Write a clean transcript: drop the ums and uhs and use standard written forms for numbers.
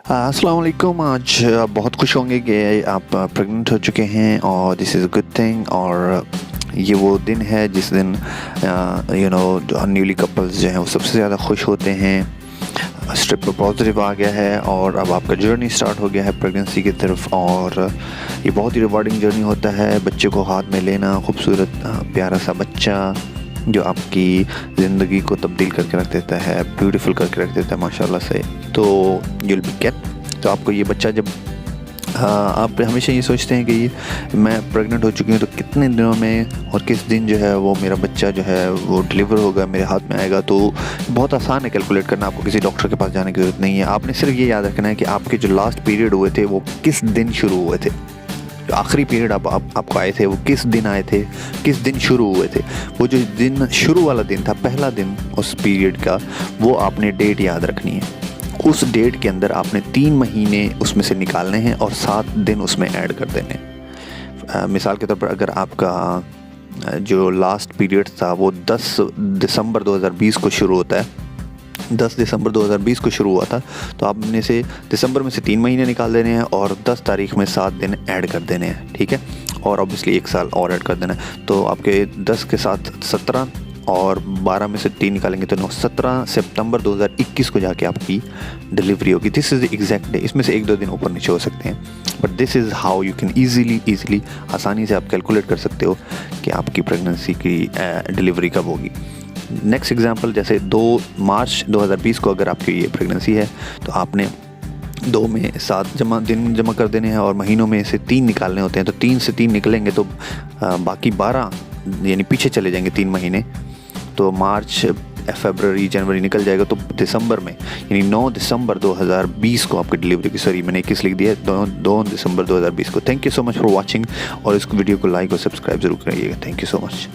अस्सलाम वालेकुम। आज आप बहुत खुश होंगे कि आप प्रेग्नेंट हो चुके हैं और this is a good thing. और ये वो दिन है जिस दिन जो न्यूली कपल्स जो हैं वो सबसे ज़्यादा खुश होते हैं। स्ट्रिप पर पॉजिटिव आ गया है और अब आपका जर्नी स्टार्ट हो गया है प्रेगनेंसी की तरफ। और ये बहुत ही रिवार्डिंग जर्नी होता है बच्चे को हाथ में लेना, खूबसूरत प्यारा सा बच्चा जो आपकी ज़िंदगी को तब्दील करके रख देता है, ब्यूटीफुल करके रख देता है माशाल्लाह से। तो यूल बी गेट, तो आपको ये बच्चा जब आप हमेशा ये सोचते हैं कि मैं प्रेग्नेंट हो चुकी हूँ तो कितने दिनों में और किस दिन जो है वो मेरा बच्चा जो है वो डिलीवर होगा, मेरे हाथ में आएगा। तो बहुत आसान है कैलकुलेट करना, आपको किसी डॉक्टर के पास जाने की ज़रूरत नहीं है। आपने सिर्फ ये याद रखना है कि आपके जो लास्ट पीरियड हुए थे वो किस दिन शुरू हुए थे, जो आखिरी पीरियड आपको आए थे वो किस दिन आए थे, किस दिन शुरू हुए थे। वो जो दिन शुरू वाला दिन था, पहला दिन उस पीरियड का, वो आपने डेट याद रखनी है। उस डेट के अंदर आपने 3 महीने उसमें से निकालने हैं और 7 दिन उसमें ऐड कर देने हैं। मिसाल के तौर पर अगर आपका जो लास्ट पीरियड था वो 10 दिसंबर 2020 को शुरू होता है, 10 दिसंबर 2020 को शुरू हुआ था, तो आप में से दिसंबर में से 3 महीने निकाल देने हैं और 10 तारीख में 7 दिन ऐड कर देने हैं, ठीक है। और ऑब्वियसली 1 साल और ऐड कर देना है, तो आपके 10 के साथ 17 और 12 में से 3 निकालेंगे तो 17 सितंबर 2021 को जाके आपकी डिलीवरी होगी। This is the exact day. इसमें से 1-2 दिन ऊपर नीचे हो सकते हैं, but this is how you can easily आसानी से आप कैलकुलेट कर सकते हो कि आपकी प्रेगनेंसी की डिलीवरी कब होगी। नेक्स्ट एग्जांपल, जैसे 2 मार्च 2020 को अगर आपकी ये प्रेगनेंसी है तो आपने 2 में 7 दिन जमा कर देने हैं और महीनों में से 3 निकालने होते हैं। तो 3 से 3 निकलेंगे तो बाकी 12 यानी पीछे चले जाएंगे 3 महीने, तो मार्च, फरवरी, जनवरी निकल जाएगा। तो दिसंबर में यानी 9 दिसंबर 2020 को आपकी डिलीवरी की, सॉरी मैंने 21 लिख दिया, 2 दिसंबर 2020 को। Thank you so much for watching, और इस वीडियो को लाइक और सब्सक्राइब जरूर करिएगा। Thank you so much.